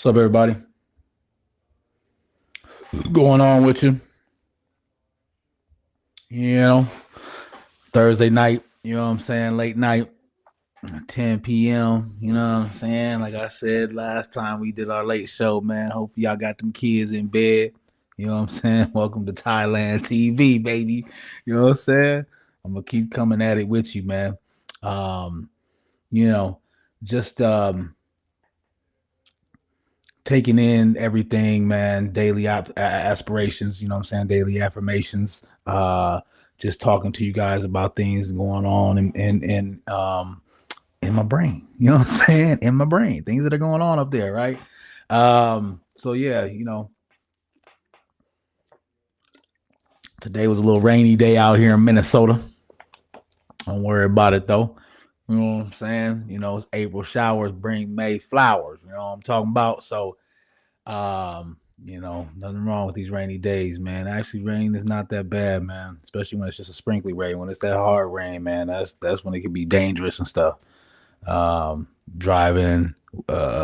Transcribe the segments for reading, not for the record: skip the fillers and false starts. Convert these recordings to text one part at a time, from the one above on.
What's up, everybody? What's going on with you? You know, Thursday night, you know what I'm saying? Late night, 10 p.m., you know what I'm saying? Like I said last time we did our late show, man. Hope y'all got them kids in bed. You know what I'm saying? Welcome to Thailand TV, baby. You know what I'm saying? I'm gonna keep coming at it with you, man. Um, you know, just taking in everything, man. Daily aspirations, you know what I'm saying? Daily affirmations. Just talking to you guys about things going on in my brain. You know what I'm saying? In my brain, things that are going on up there, right? So yeah, today was a little rainy day out here in Minnesota. Don't worry about it though. You know what I'm saying? It's April showers bring May flowers. You know what I'm talking about? So nothing wrong with these rainy days, man. Actually, rain is not that bad, man. Especially when it's just a sprinkly rain. When it's that hard rain, man, that's when it can be dangerous and stuff. Driving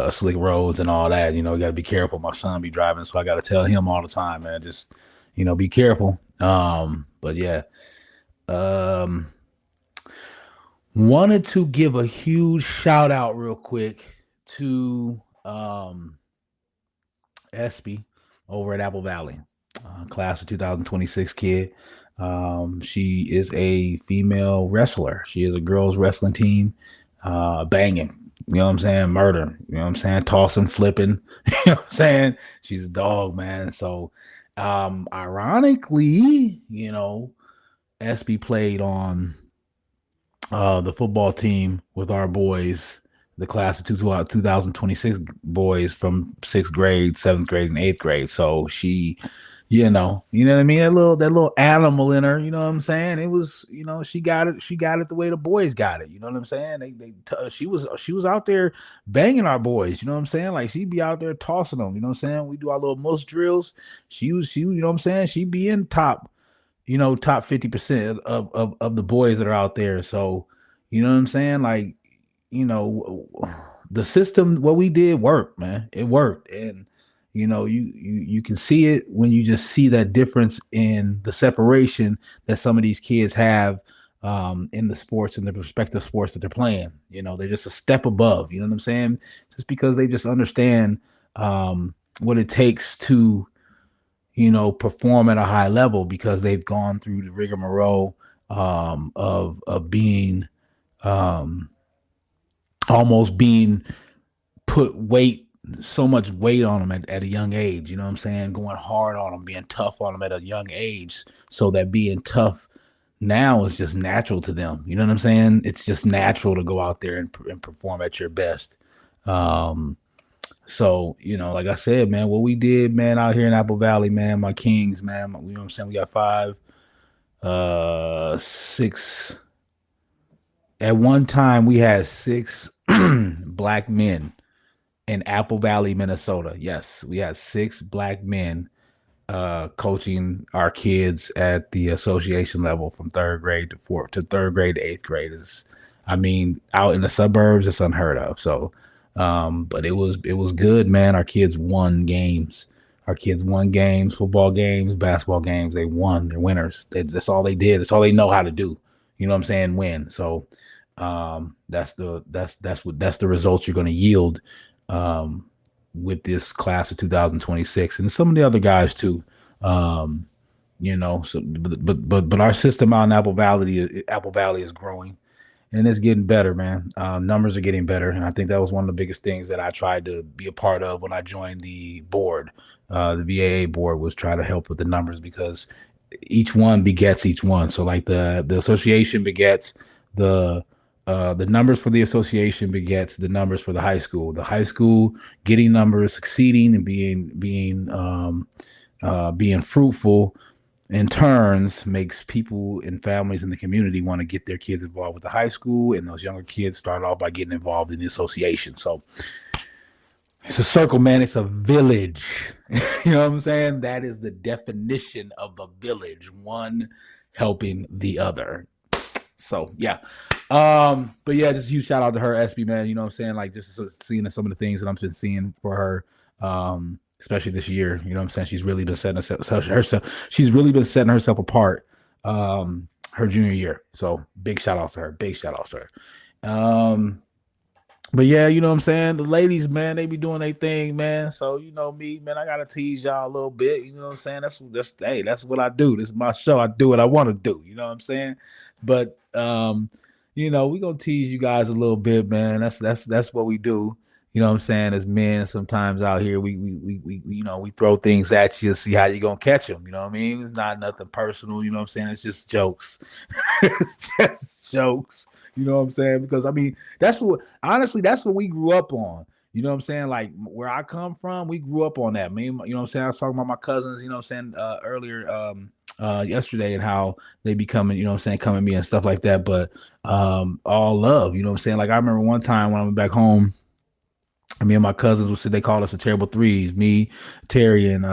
slick roads and all that. You got to be careful. My son be driving, so I got to tell him all the time, man. Just be careful. But yeah. Um, Wanted to give a huge shout out real quick to Espy over at Apple Valley, class of 2026 kid. She is a female wrestler. She is a girls wrestling team, banging. You know what I'm saying? Murder. You know what I'm saying? Tossing, flipping. You know what I'm saying? She's a dog, man. So, ironically, Espy played on the football team with our boys, the class of 2026 boys from sixth grade, seventh grade, and eighth grade. So she, you know what I mean? That little animal in her, you know what I'm saying? It was, she got it the way the boys got it. You know what I'm saying? She was out there banging our boys. You know what I'm saying? Like she'd be out there tossing them. You know what I'm saying? We do our little mush drills. She, you know what I'm saying? She'd be in top 50% of the boys that are out there. So, you know what I'm saying? Like, the system, what we did worked, man. It worked. And, you can see it when you just see that difference in the separation that some of these kids have in the sports and the respective sports that they're playing. They're just a step above, you know what I'm saying? Just because they just understand what it takes to perform at a high level because they've gone through the rigmarole of being almost being put so much weight on them at a young age. You know what I'm saying? Going hard on them, being tough on them at a young age, so that being tough now is just natural to them. You know what I'm saying? It's just natural to go out there and perform at your best. So, like I said, man, what we did, man, out here in Apple Valley, man, my Kings, man, you know what I'm saying? We got six. At one time, we had six black men in Apple Valley, Minnesota. Yes, we had six black men coaching our kids at the association level from third grade to third grade to eighth grade. Out in the suburbs, it's unheard of. So, but it was good, man. Our kids won games. Our kids won games, football games, basketball games. They won. They're winners. That's all they did. That's all they know how to do. You know what I'm saying? Win. So, that's the results you're going to yield with this class of 2026 and some of the other guys too. So but our system out in Apple Valley is growing and it's getting better, man. Numbers are getting better, and I think that was one of the biggest things that I tried to be a part of when I joined the board. The VAA board was try to help with the numbers because each one begets each one. So like the association begets the numbers for the association begets the numbers for the high school. The high school getting numbers, succeeding, and being fruitful in turns makes people and families in the community want to get their kids involved with the high school, and those younger kids start off by getting involved in the association. So it's a circle, man. It's a village. You know what I'm saying? That is the definition of a village, one helping the other. So yeah. But yeah, just a huge shout out to her, SB, man. You know what I'm saying? Like just seeing some of the things that I've been seeing for her especially this year. You know what I'm saying? She's really been setting herself. She's really been setting herself apart. Her junior year. So big shout out to her. Big shout out to her. But yeah, you know what I'm saying? The ladies, man, they be doing their thing, man. So you know me, man, I gotta tease y'all a little bit. You know what I'm saying? That's hey, that's what I do. This is my show. I do what I want to do. You know what I'm saying? But you know, we gonna tease you guys a little bit, man. That's what we do. You know what I'm saying? As men, sometimes out here, we you know, we throw things at you to see how you gonna catch them. You know what I mean? It's not nothing personal. You know what I'm saying? It's just jokes. It's just jokes. You know what I'm saying? Because I mean, that's what honestly, that's what we grew up on. You know what I'm saying? Like where I come from, we grew up on that. Me, you know what I'm saying? I was talking about my cousins, you know what I'm saying, earlier yesterday and how they be coming, you know what I'm saying, coming to me and stuff like that. But all love, you know what I'm saying? Like I remember one time when I went back home, me and my cousins would say they called us the terrible threes, me, Terry, and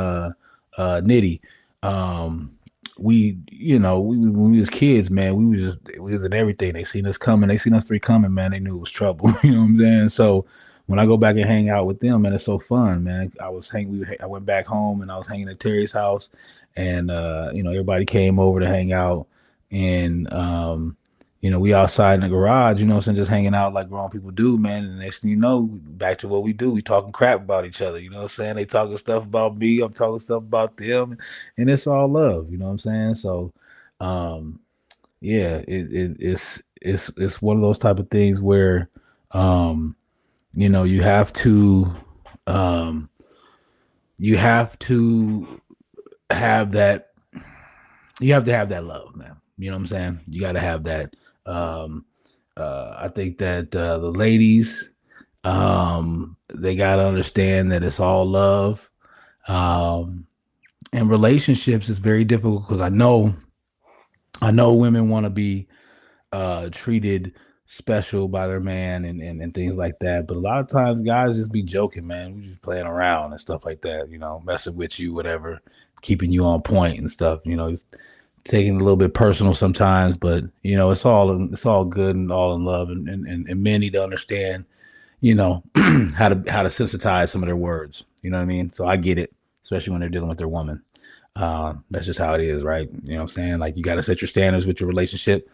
Nitty. Um we, you know, when we was kids, man, we was in everything. They seen us coming, they seen us three coming, man. They knew it was trouble. You know what I'm saying? So when I go back and hang out with them, man, it's so fun, man. I went back home and I was hanging at Terry's house, and you know, everybody came over to hang out, and you know, we outside in the garage, you know what I'm saying, just hanging out like grown people do, man. And the next thing you know, back to what we do. We talking crap about each other, you know what I'm saying? They talking stuff about me, I'm talking stuff about them, and it's all love, you know what I'm saying? So um yeah, it's one of those type of things where um you know, um you have to have that you have to have that love, man. You know what I'm saying? You got to have that. Um, I think that the ladies, they got to understand that it's all love. Um, and relationships is very difficult because I know women want to be treated special by their man and things like that. But a lot of times guys just be joking, man. We just playing around and stuff like that, you know, messing with you, whatever, keeping you on point and stuff, you know, just taking it a little bit personal sometimes, but you know, it's all good and all in love, and men need to understand, you know, how to sensitize some of their words. You know what I mean? So I get it, especially when they're dealing with their woman. That's just how it is, right? You know what I'm saying? Like you got to set your standards with your relationship,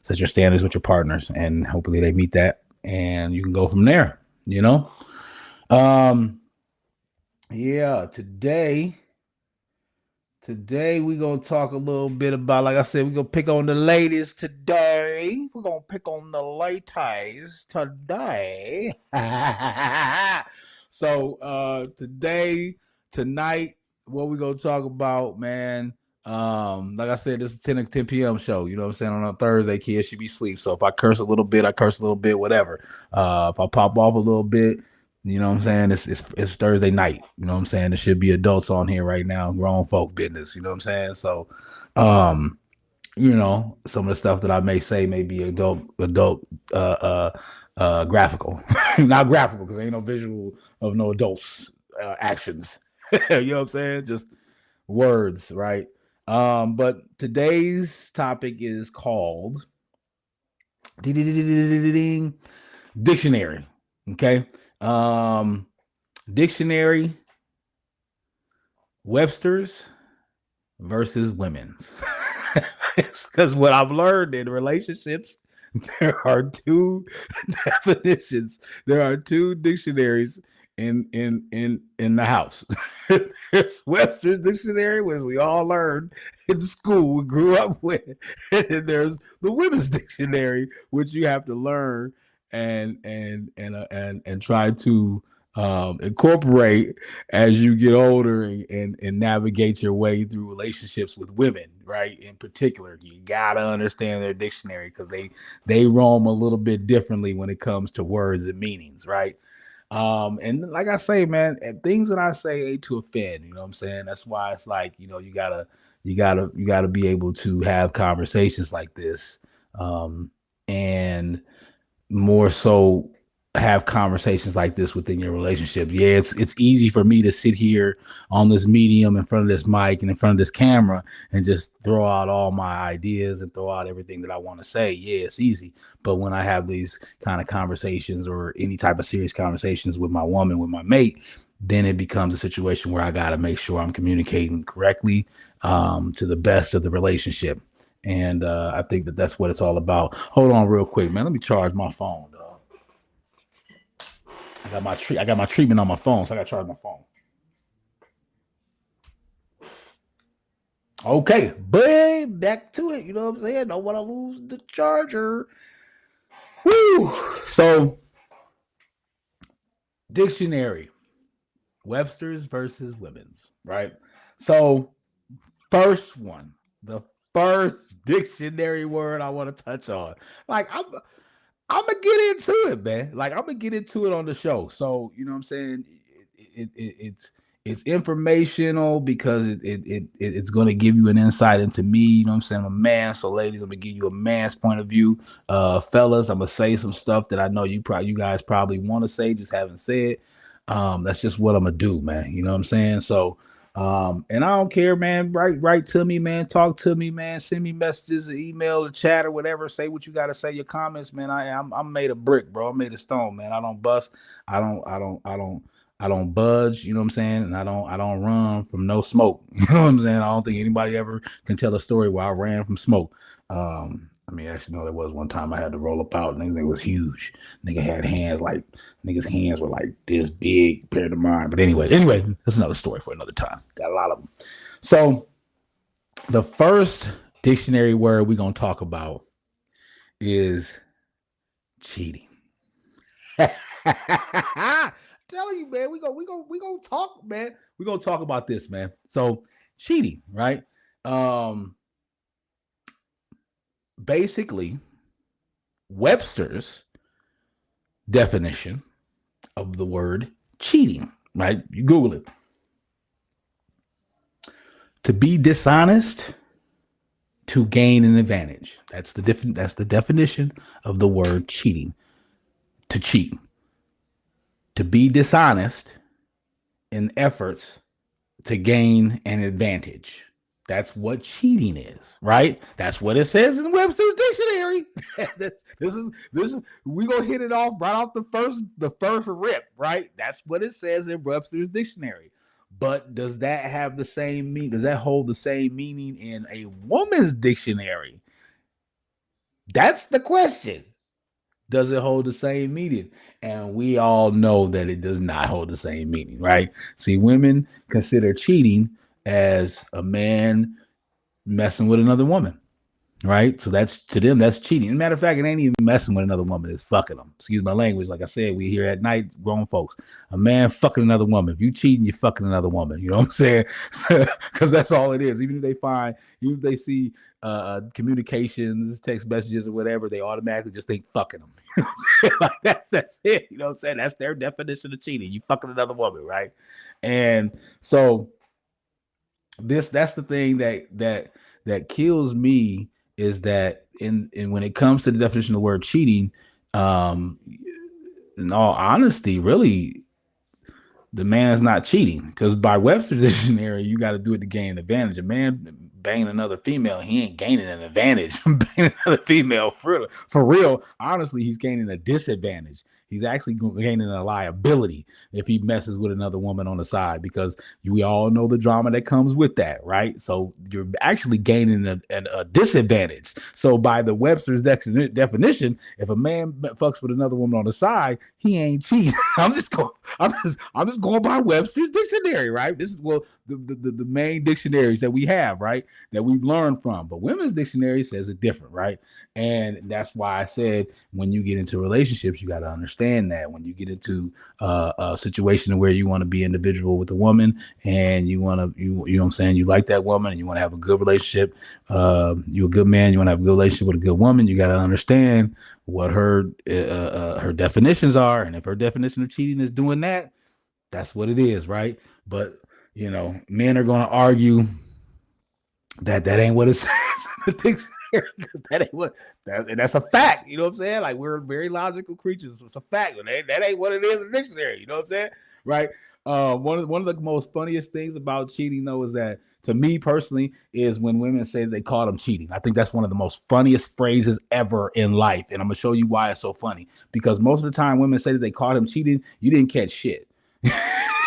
set your standards with your partners, and hopefully they meet that, and you can go from there. You know? Um, yeah. Today we gonna talk a little bit about, like I said, we gonna pick on the ladies today. We're gonna pick on the ladies today. So tonight, what we gonna talk about, man? Like I said, this is 10 p.m. show. You know what I'm saying? On a Thursday, kids should be asleep. So if I curse a little bit, I curse a little bit, whatever. If I pop off a little bit, you know what I'm saying? It's Thursday night. You know what I'm saying? There should be adults on here right now, grown folk business. You know what I'm saying? So, um, you know, some of the stuff that I may say may be graphical, not graphical because ain't no visual of no adults actions. You know what I'm saying? Just words, right? But today's topic is called dictionary. Okay. Um, Dictionary, Webster's versus women's. Because what I've learned in relationships, there are two definitions. There are two dictionaries in the house. There's Webster's dictionary, which we all learned in school, we grew up with, and there's the women's dictionary, which you have to learn and try to incorporate as you get older and navigate your way through relationships with women, right? In particular, you gotta understand their dictionary because they roam a little bit differently when it comes to words and meanings, right? And like I say, man, things that I say ain't to offend. You know what I'm saying? That's why it's like, you know, you gotta be able to have conversations like this, and more so have conversations like this within your relationship. Yeah, it's easy for me to sit here on this medium in front of this mic and in front of this camera and just throw out all my ideas and throw out everything that I want to say. Yeah, it's easy. But when I have these kind of conversations or any type of serious conversations with my woman, with my mate, then it becomes a situation where I got to make sure I'm communicating correctly, to the best of the relationship. And I think that that's what it's all about. Hold on real quick, man. Let me charge my phone, dog. I got my treatment on my phone, so I got to charge my phone. Okay, but back to it. You know what I'm saying? Don't want to lose the charger. Woo! So, dictionary, Webster's versus Women's, right? So, first one, the first dictionary word I want to touch on. Like, I'm gonna get into it, man. Like I'm gonna get into it on the show. So you know what I'm saying? It's informational because it's going to give you an insight into me. You know what I'm saying? I'm a man, so ladies, I'm gonna give you a man's point of view. Fellas, I'm gonna say some stuff that I know you guys probably want to say, just haven't said. That's just what I'm gonna do, man. You know what I'm saying? So and I don't care, man. Write to me, man. Talk to me, man. Send me messages, email, or chat, or whatever. Say what you gotta say. Your comments, man. I'm made of brick, bro. I'm made of stone, man. I don't bust. I don't budge. You know what I'm saying? And I don't run from no smoke. You know what I'm saying? I don't think anybody ever can tell a story where I ran from smoke. I mean, actually, no, there was one time I had to roll up out, and it was huge. Nigga had hands like niggas' hands were like this big compared to mine. But anyway, that's another story for another time. Got a lot of them. So the first dictionary word we're gonna talk about is cheating. Telling you, man, we gonna talk, man. We're gonna talk about this, man. So cheating, right? Basically, Webster's definition of the word cheating, right? You Google it. To be dishonest, to gain an advantage. That's the definition of the word cheating. To cheat. To be dishonest in efforts to gain an advantage. That's what cheating is, right? That's what it says in Webster's dictionary. this is we're gonna hit it off right off the first rip, right? That's what it says in Webster's dictionary. But does that have the same meaning? Does that hold the same meaning in a woman's dictionary? That's the question. Does it hold the same meaning? And we all know that it does not hold the same meaning, right? See, women consider cheating as a man messing with another woman, right? So that's to them, that's cheating. As a matter of fact, it ain't even messing with another woman, it's fucking them. Excuse my language. Like I said, we hear at night, grown folks. A man fucking another woman. If you cheating, you're fucking another woman. You know what I'm saying? Because that's all it is. Even if they see communications, text messages, or whatever, they automatically just think fucking them. Like that's it. You know what I'm saying? That's their definition of cheating. You fucking another woman, right? And so that's the thing that kills me is that in when it comes to the definition of the word cheating, in all honesty, really, the man is not cheating because by Webster's dictionary, you got to do it to gain an advantage. A man banging another female, he ain't gaining an advantage from banging another female for real. Honestly, he's gaining a disadvantage. He's actually gaining a liability if he messes with another woman on the side because we all know the drama that comes with that, right? So you're actually gaining a disadvantage. So by the Webster's definition, if a man fucks with another woman on the side, he ain't cheating. I'm just going by Webster's dictionary, right? This is the main dictionaries that we have, right? That we've learned from. But women's dictionary says it different, right? And that's why I said when you get into relationships, you got to understand that when you get into a situation where you want to be individual with a woman and you want to, you know what I'm saying, you like that woman and you want to have a good relationship, you're a good man, you want to have a good relationship with a good woman, you got to understand what her definitions are. And if her definition of cheating is doing that, that's what it is, right? But, you know, men are going to argue that ain't what it says. That ain't what that's a fact. You know what I'm saying? Like we're very logical creatures. It's a fact. That ain't what it is in the dictionary. You know what I'm saying? Right. One of the most funniest things about cheating, though, is that to me personally is when women say they caught them cheating. I think that's one of the most funniest phrases ever in life, and I'm gonna show you why it's so funny. Because most of the time, women say that they caught him cheating. You didn't catch shit.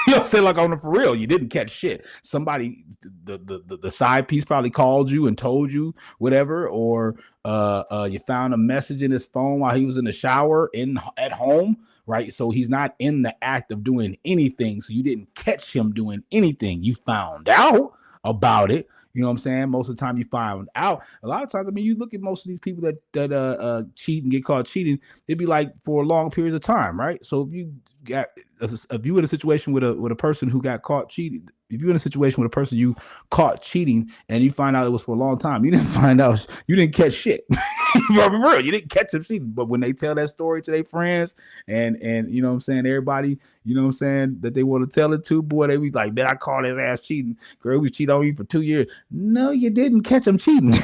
You know what I'm saying? Like on the for real, you didn't catch shit. Somebody, the side piece probably called you and told you whatever, or you found a message in his phone while he was in the shower at home, right? So he's not in the act of doing anything. So you didn't catch him doing anything. You found out about it. You know what I'm saying? Most of the time you find out. A lot of times, I mean, you look at most of these people that cheat and get caught cheating, it'd be like for long periods of time, right? So if you in a situation with a person who got caught cheating, if you're in a situation with a person you caught cheating and you find out it was for a long time, you didn't find out, you didn't catch shit. You didn't catch them cheating. But when they tell that story to their friends and you know what I'm saying, everybody, you know what I'm saying, that they want to tell it to, boy, they be like, man, I caught his ass cheating. Girl, we cheated on you for 2 years. No, you didn't catch him cheating.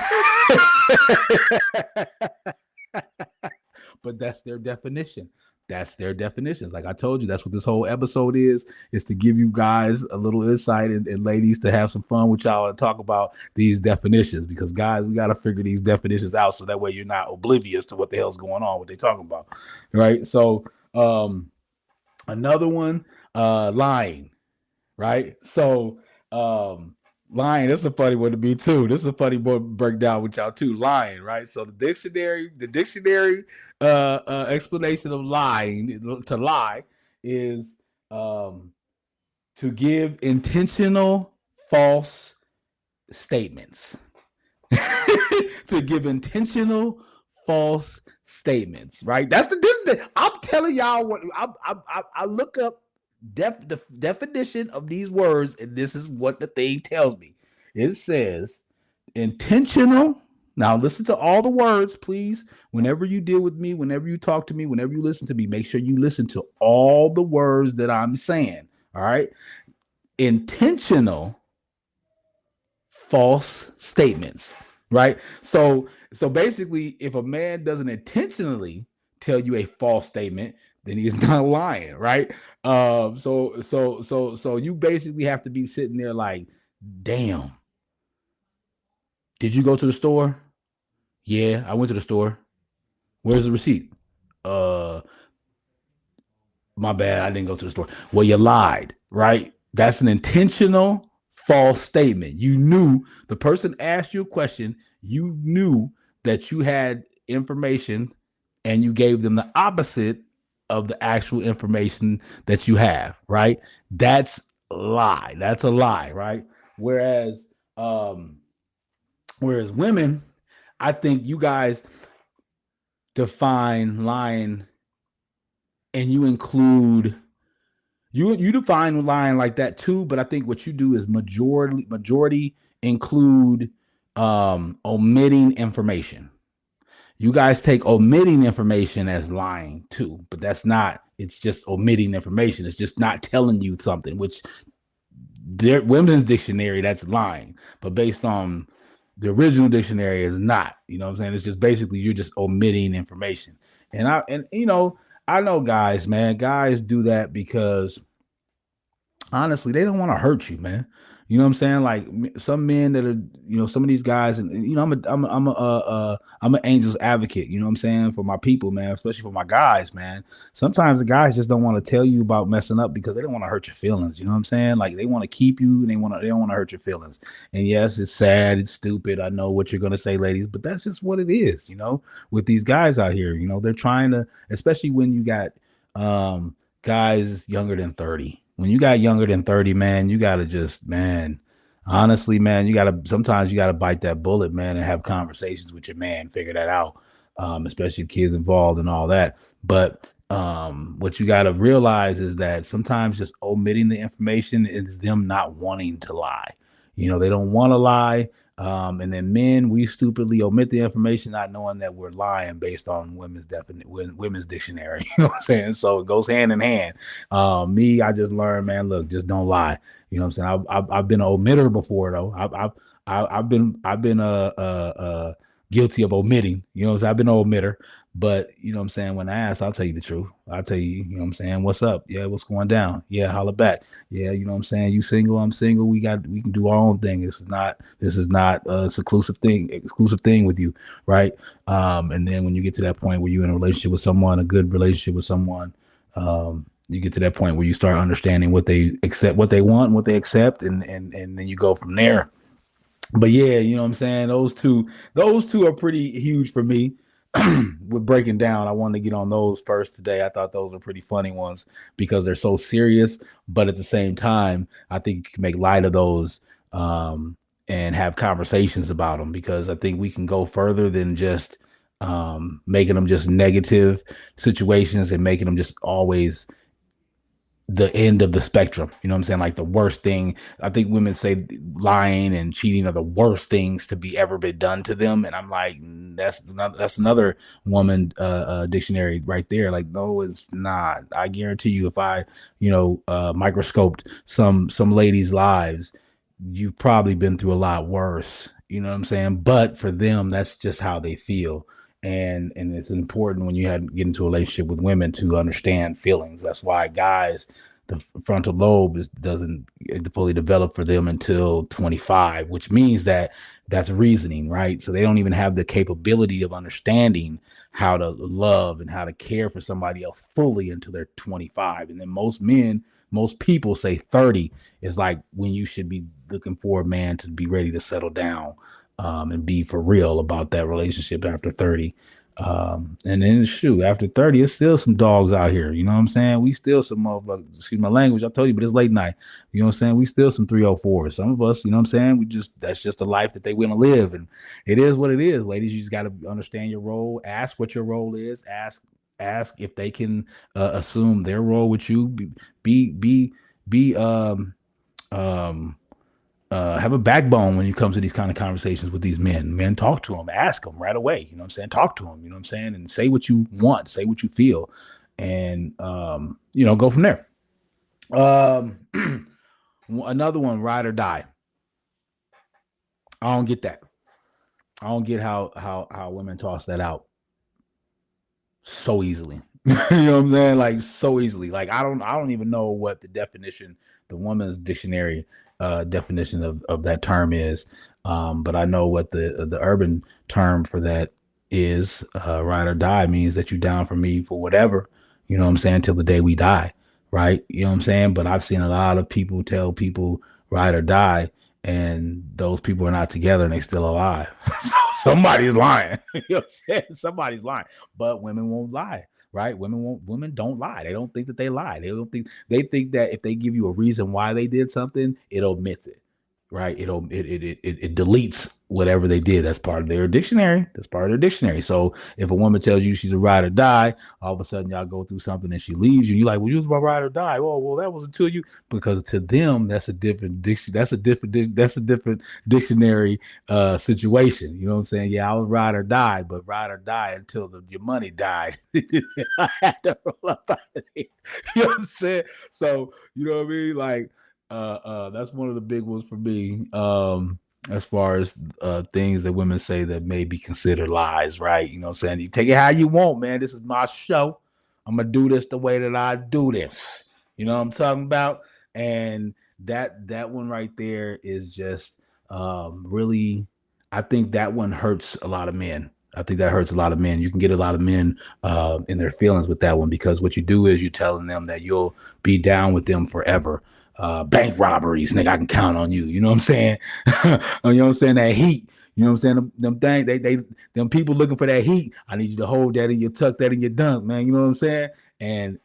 But that's their definition. That's their definitions. Like I told you, that's what this whole episode is to give you guys a little insight and ladies to have some fun with y'all and talk about these definitions. Because guys, we got to figure these definitions out so that way you're not oblivious to what the hell's going on, what they're talking about. Right. So another one, lying. Right. So lying, this is a funny one to me too. This is a funny one to break down with y'all too. Lying, right? So the dictionary explanation of lying, to lie, is to give intentional false statements. To give intentional false statements, right? That's I'm telling y'all what I look up the definition of these words, and this is what the thing tells me. It says intentional. Now listen to all the words, please. Whenever you deal with me, whenever you talk to me, whenever you listen to me, make sure you listen to all the words that I'm saying. All right. Intentional false statements, right? So basically, if a man doesn't intentionally tell you a false statement, then he's not lying, right? So you basically have to be sitting there like, damn, did you go to the store? Yeah, I went to the store. Where's the receipt? My bad, I didn't go to the store. Well, you lied, right? That's an intentional false statement. You knew the person asked you a question, you knew that you had information and you gave them the opposite of the actual information that you have, right? That's a lie. That's a lie, right? Whereas women, I think you guys define lying and you include you define lying like that too, but I think what you do is majority include omitting information. You guys take omitting information as lying too, but that's not. It's just omitting information. It's just not telling you something, which their women's dictionary, that's lying. But based on the original dictionary, is not. You know what I'm saying? It's just basically you're just omitting information. And I know guys, man. Guys do that because honestly, they don't want to hurt you, man. You know what I'm saying? Like some men that are, some of these guys, and I'm an angel's advocate. You know what I'm saying, for my people, man, especially for my guys, man. Sometimes the guys just don't want to tell you about messing up because they don't want to hurt your feelings. You know what I'm saying? Like they want to keep you, and they don't want to hurt your feelings. And yes, it's sad, it's stupid. I know what you're gonna say, ladies, but that's just what it is. With these guys out here, they're trying to, especially when you got guys younger than 30. When you got younger than 30, man, you gotta just, man, honestly, man, sometimes you gotta bite that bullet, man, and have conversations with your man, figure that out. Especially kids involved and all that. But what you gotta realize is that sometimes just omitting the information is them not wanting to lie. They don't want to lie. And then men, we stupidly omit the information, not knowing that we're lying based on women's dictionary. You know what I'm saying? So it goes hand in hand. Me, I just learned, man, look, just don't lie. You know what I'm saying? I've been an omitter before though. I've been guilty of omitting. You know, I've been an omitter, but you know what I'm saying? When I ask, I'll tell you the truth. I'll tell you, you know what I'm saying? What's up? Yeah, what's going down? Yeah, holla back. Yeah, you know what I'm saying? You single, I'm single. We can do our own thing. This is not a exclusive thing with you, right? And then when you get to that point where you're in a relationship with someone, a good relationship with someone, you get to that point where you start understanding what they accept, what they want, what they accept, and then you go from there. But yeah, you know what I'm saying? Those two are pretty huge for me. With breaking down, I wanted to get on those first today. I thought those were pretty funny ones because they're so serious, but at the same time, I think you can make light of those, and have conversations about them, because I think we can go further than just making them just negative situations and making them just always the end of the spectrum. You know what I'm saying? Like the worst thing. I think women say lying and cheating are the worst things to be ever been done to them. And I'm like, that's another woman dictionary right there. Like, no, it's not. I guarantee you, if I, microscoped some ladies' lives, you've probably been through a lot worse. You know what I'm saying? But for them, that's just how they feel. And it's important when you get into a relationship with women to understand feelings. That's why guys, the frontal lobe doesn't fully develop for them until 25, which means that that's reasoning, right? So they don't even have the capability of understanding how to love and how to care for somebody else fully until they're 25. And then most people say 30 is like when you should be looking for a man to be ready to settle down, and be for real about that relationship after 30. And then shoot, after 30, it's still some dogs out here. You know what I'm saying? We still some motherfuckers, excuse my language. I told you, but it's late night. You know what I'm saying? We still some 304s. Some of us, you know what I'm saying? That's just the life that they want to live. And it is what it is, ladies. You just got to understand your role. Ask what your role is. Ask if they can assume their role with you. Be have a backbone when you come to these kind of conversations with these men. Men, talk to them, ask them right away. You know what I'm saying? Talk to them. You know what I'm saying? And say what you want, say what you feel, and go from there. Um, Another one, ride or die. I don't get that. I don't get how women toss that out so easily. You know what I'm saying? Like so easily. Like I don't even know what the woman's dictionary definition of that term is. But I know what the urban term for that is. Ride or die means that you down for me for whatever, you know what I'm saying, till the day we die. Right. You know what I'm saying? But I've seen a lot of people tell people ride or die, and those people are not together and they still alive. Somebody's lying. You know what I'm saying? Somebody's lying. But women won't lie, right? Women don't lie. They don't think that they lie. They think that if they give you a reason why they did something, it omits it. Right. It deletes whatever they did. That's part of their dictionary. That's part of their dictionary. So if a woman tells you she's a ride or die, all of a sudden y'all go through something and she leaves you, you're like, well, you was about ride or die. Oh, well, that was until you, because to them that's a different diction. That's a different dictionary situation. You know what I'm saying? Yeah, I was ride or die, but ride or die until your money died. I had to roll up out of here. You know what I'm saying? So you know what I mean? Like, that's one of the big ones for me. As far as things that women say that may be considered lies, right? You know what I'm saying? You take it how you want, man. This is my show. I'm gonna do this the way that I do this. You know what I'm talking about? And that one right there is just really, I think that one hurts a lot of men. I think that hurts a lot of men. You can get a lot of men in their feelings with that one, because what you do is you're telling them that you'll be down with them forever. Bank robberies, nigga, I can count on you. You know what I'm saying? You know what I'm saying? That heat. You know what I'm saying? Them things, them people looking for that heat. I need you to hold that in your tuck that in your dunk, man. You know what I'm saying? And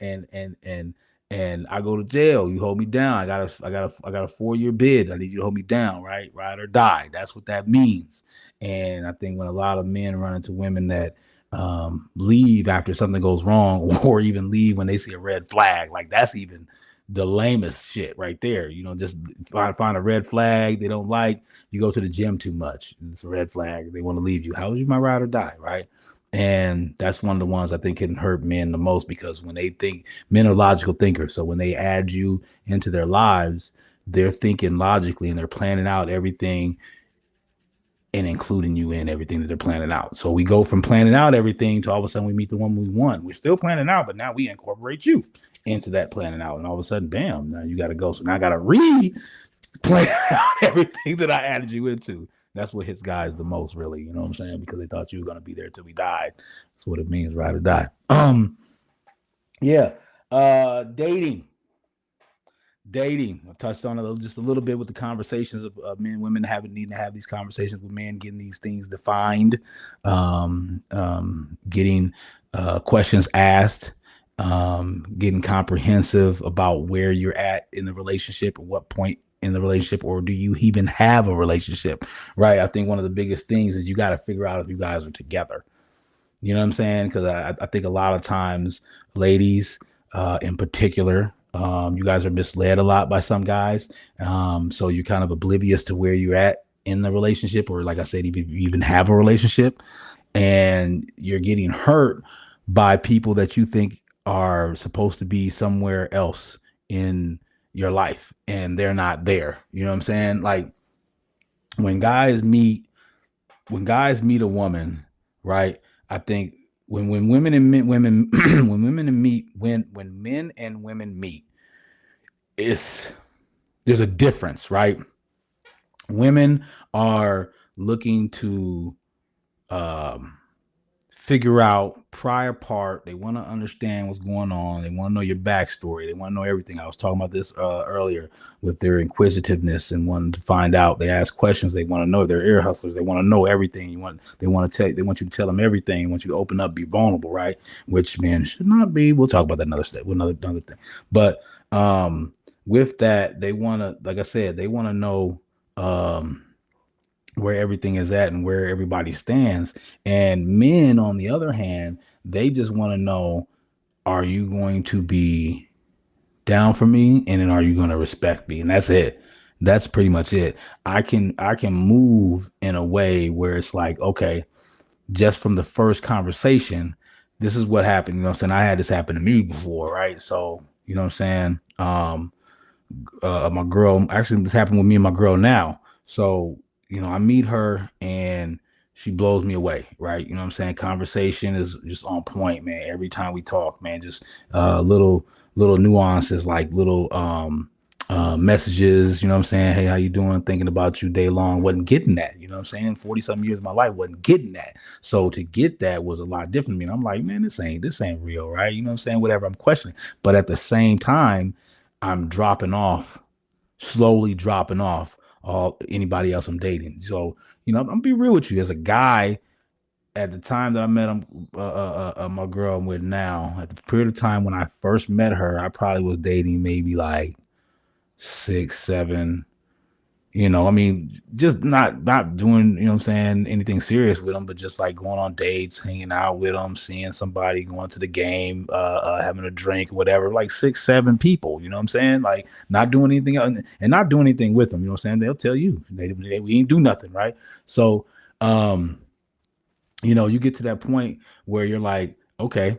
I go to jail. You hold me down. I got a 4-year bid. I need you to hold me down, right? Ride or die. That's what that means. And I think when a lot of men run into women that leave after something goes wrong, or even leave when they see a red flag, like that's even the lamest shit right there. Just find a red flag they don't like. You go to the gym too much. It's a red flag. They want to leave you. How would you my ride or die, right? And that's one of the ones I think can hurt men the most, because when they think, men are logical thinkers. So when they add you into their lives, they're thinking logically and they're planning out everything and including you in everything that they're planning out. So we go from planning out everything to all of a sudden we meet the woman we want. We're still planning out, but now we incorporate you into that planning out. And all of a sudden, bam, now you got to go. So now I got to plan out everything that I added you into. That's what hits guys the most, really. You know what I'm saying? Because they thought you were going to be there till we died. That's what it means, ride or die. Yeah. Dating. I touched on it just a little bit with the conversations of men and women needing to have these conversations with men, getting these things defined, getting questions asked, getting comprehensive about where you're at in the relationship, or what point in the relationship, or do you even have a relationship, right? I think one of the biggest things is you got to figure out if you guys are together. You know what I'm saying? Because I think a lot of times, ladies in particular, you guys are misled a lot by some guys. So you're kind of oblivious to where you're at in the relationship, or like I said, if you even have a relationship, and you're getting hurt by people that you think are supposed to be somewhere else in your life, and they're not there. You know what I'm saying? Like when guys meet a woman, right? I think when women and men, women when women and meet when men and women meet, there's a difference, right? Women are looking to figure out prior part. They want to understand what's going on. They want to know your backstory. They want to know everything. I was talking about this earlier with their inquisitiveness and wanting to find out. They ask questions. They want to know. They're ear hustlers. They want to know everything. They want you to tell them everything. They want you to open up, be vulnerable, right? Which men should not be. We'll talk about that another step, another thing. But with that, they want to, like I said, they want to know where everything is at and where everybody stands. And men, on the other hand, they just want to know, are you going to be down for me? And then are you going to respect me? And that's it. That's pretty much it. I can move in a way where it's like, okay, just from the first conversation, this is what happened. You know what I'm saying? I had this happen to me before, right? So, you know what I'm saying? My girl, actually this happened with me and my girl now. So, you know, I meet her and she blows me away, right? You know what I'm saying? Conversation is just on point, man. Every time we talk, man, just little nuances, like little messages, you know what I'm saying? Hey, how you doing? Thinking about you day long. Wasn't getting that, you know what I'm saying? 40 something years of my life, wasn't getting that. So to get that was a lot different to me. And I'm like, man, this ain't real, right? You know what I'm saying? Whatever, I'm questioning. But at the same time, I'm slowly dropping off all anybody else I'm dating. So, you know, I'm gonna be real with you. As a guy, at the time that I met my girl I'm with now, at the period of time when I first met her, I probably was dating maybe like 6, 7. You know, I mean, just not doing, you know what I'm saying, anything serious with them, but just like going on dates, hanging out with them, seeing somebody, going to the game, having a drink, whatever, like 6, 7 people, you know what I'm saying? Like not doing anything else and not doing anything with them, you know what I'm saying? They'll tell you we ain't do nothing, right? So, you know, you get to that point where you're like, okay,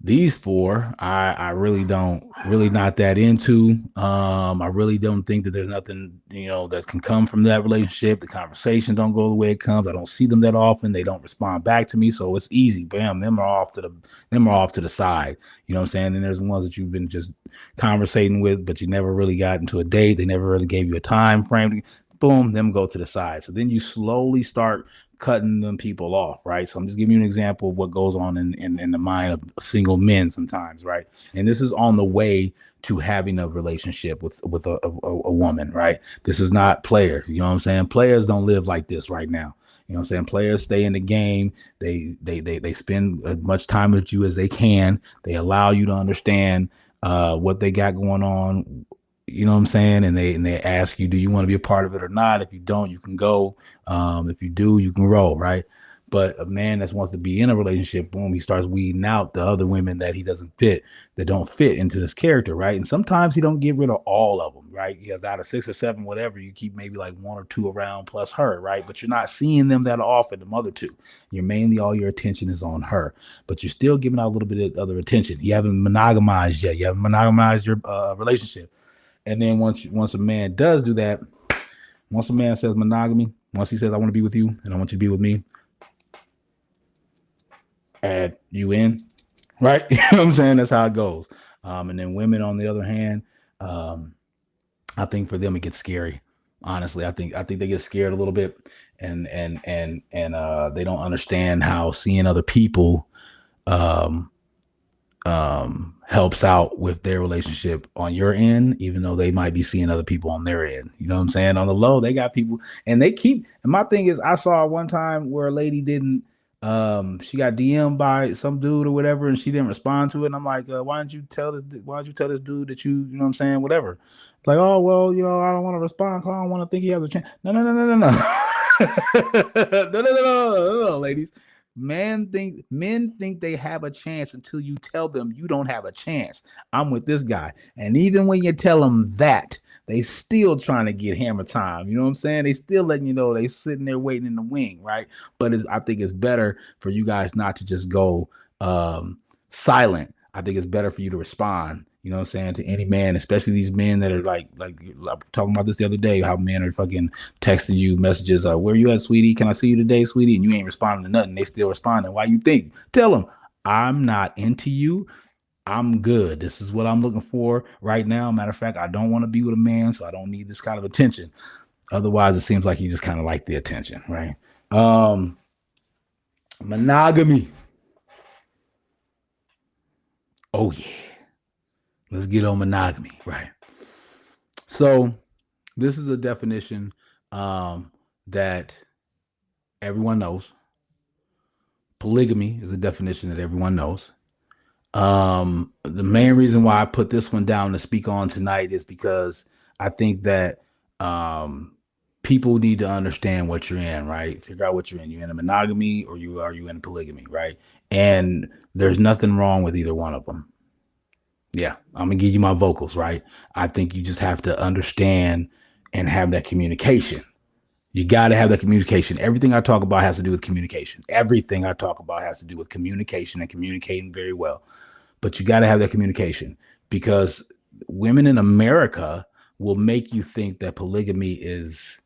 these 4, I really not that into. I really don't think that there's nothing, you know, that can come from that relationship. The conversation don't go the way it comes. I don't see them that often. They don't respond back to me. So it's easy. Bam, them are off to the side. You know what I'm saying? And there's the ones that you've been just conversating with, but you never really got into a date. They never really gave you a time frame. Boom, them go to the side. So then you slowly start cutting them people off, right? So I'm just giving you an example of what goes on in the mind of single men sometimes, right? And this is on the way to having a relationship with a woman, right? This is not player. You know what I'm saying? Players don't live like this right now. You know what I'm saying? Players stay in the game. They spend as much time with you as they can. They allow you to understand what they got going on. You know what I'm saying? And they ask you, do you want to be a part of it or not? If you don't, you can go. If you do, you can roll, right? But a man that wants to be in a relationship, boom, he starts weeding out the other women that he doesn't fit, that don't fit into his character, right? And sometimes he don't get rid of all of them, right? Because out of 6 or 7, whatever, you keep maybe like 1 or 2 around plus her, right? But you're not seeing them that often, the other 2. You're mainly, all your attention is on her, but you're still giving out a little bit of other attention. You haven't monogamized yet. You haven't monogamized your relationship. And then once a man does do that, Once a man says monogamy, once he says I want to be with you and I want you to be with me, add you in, right? You know what I'm saying? That's how it goes. And then women, on the other hand, I think for them it gets scary. Honestly, I think they get scared a little bit, and they don't understand how seeing other people um, helps out with their relationship on your end, even though they might be seeing other people on their end. You know what I'm saying? On the low, they got people, and they keep. And my thing is, I saw one time where a lady didn't. She got DM'd by some dude or whatever, and she didn't respond to it. And I'm like, why didn't you tell this? Why did you tell this dude that you know what I'm saying? Whatever. It's like, oh well, I don't want to respond because I don't want to think he has a chance. No, no, no, no, no, no, no, ladies. Men think they have a chance until you tell them you don't have a chance. I'm with this guy. And even when you tell them that, they still trying to get hammer time. You know what I'm saying? They still letting you know they sitting there waiting in the wing, right? But I think it's better for you guys not to just go silent. I think it's better for you to respond. You know what I'm saying, to any man, especially these men that are like talking about this the other day, how men are fucking texting you messages, where you at, sweetie? Can I see you today, sweetie? And you ain't responding to nothing. They still responding. Why you think? Tell them, I'm not into you. I'm good. This is what I'm looking for right now. Matter of fact, I don't want to be with a man, so I don't need this kind of attention. Otherwise, it seems like you just kind of like the attention, right? Monogamy. Oh yeah. Let's get on monogamy, right? So this is a definition that everyone knows. Polygamy is a definition that everyone knows. The main reason why I put this one down to speak on tonight is because I think that people need to understand what you're in, right? Figure out what you're in. You're in a monogamy or you in polygamy, right? And there's nothing wrong with either one of them. Yeah, I'm gonna give you my vocals, right? I think you just have to understand and have that communication. You got to have that communication. Everything I talk about has to do with communication. Everything I talk about has to do with communication and communicating very well. But you got to have that communication, because women in America will make you think that polygamy is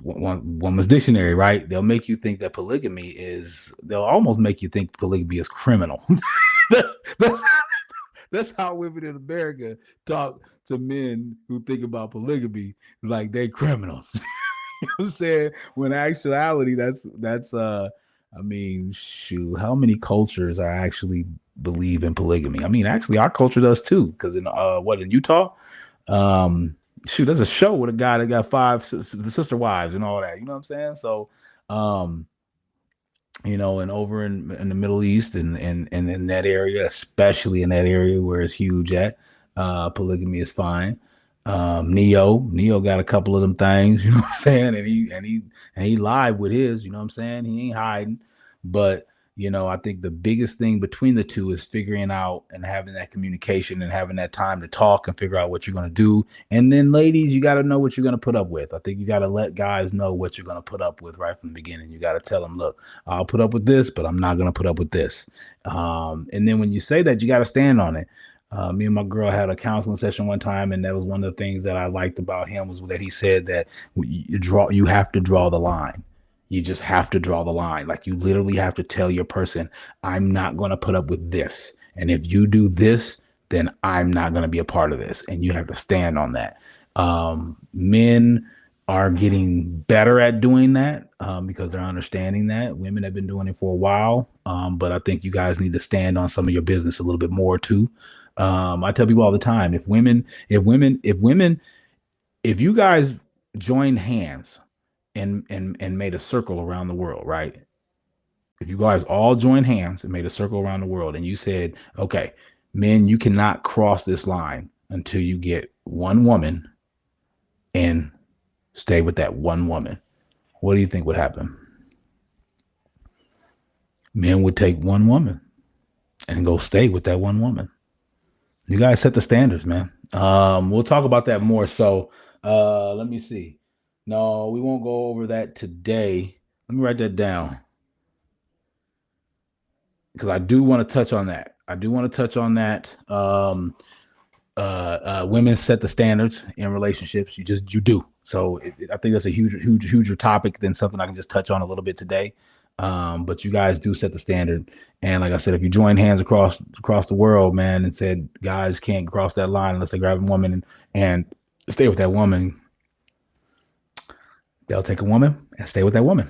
woman's dictionary, right? They'll make you think that polygamy is, they'll almost make you think polygamy is criminal. that's, that's how women in America talk to men who think about polygamy like they criminals. You know what I'm saying? When in actuality, that's I mean, shoot, how many cultures are actually believe in polygamy? I mean, actually our culture does too, because in Utah, shoot, there's a show with a guy that got five the sister wives and all that. You know what I'm saying? So um and over in the Middle East and in that area, especially in that area where it's huge at, polygamy is fine. Neo got a couple of them things, you know what I'm saying, and he live with his, you know what I'm saying, he ain't hiding. But I think the biggest thing between the two is figuring out and having that communication and having that time to talk and figure out what you're going to do. And then ladies, you got to know what you're going to put up with. I think you got to let guys know what you're going to put up with right from the beginning. You got to tell them, look, I'll put up with this, but I'm not going to put up with this. And then when you say that, you got to stand on it. Me and my girl had a counseling session one time, and that was one of the things that I liked about him, was that he said that you have to draw the line. You just have to draw the line. Like, you literally have to tell your person, I'm not going to put up with this. And if you do this, then I'm not going to be a part of this. And you have to stand on that. Men are getting better at doing that because they're understanding that. Women have been doing it for a while. But I think you guys need to stand on some of your business a little bit more too. I tell people all the time, if you guys join hands and made a circle around the world, right? If you guys all joined hands and made a circle around the world, and you said, okay, men, you cannot cross this line until you get one woman and stay with that one woman, what do you think would happen? Men would take one woman and go stay with that one woman. You guys set the standards, man. We'll talk about that more. So let me see. No, we won't go over that today. Let me write that down, because I do want to touch on that. Women set the standards in relationships. You do. So I think that's a huger topic than something I can just touch on a little bit today. But you guys do set the standard, and like I said, if you join hands across the world, man, and said guys can't cross that line unless they grab a woman and stay with that woman, they'll take a woman and stay with that woman.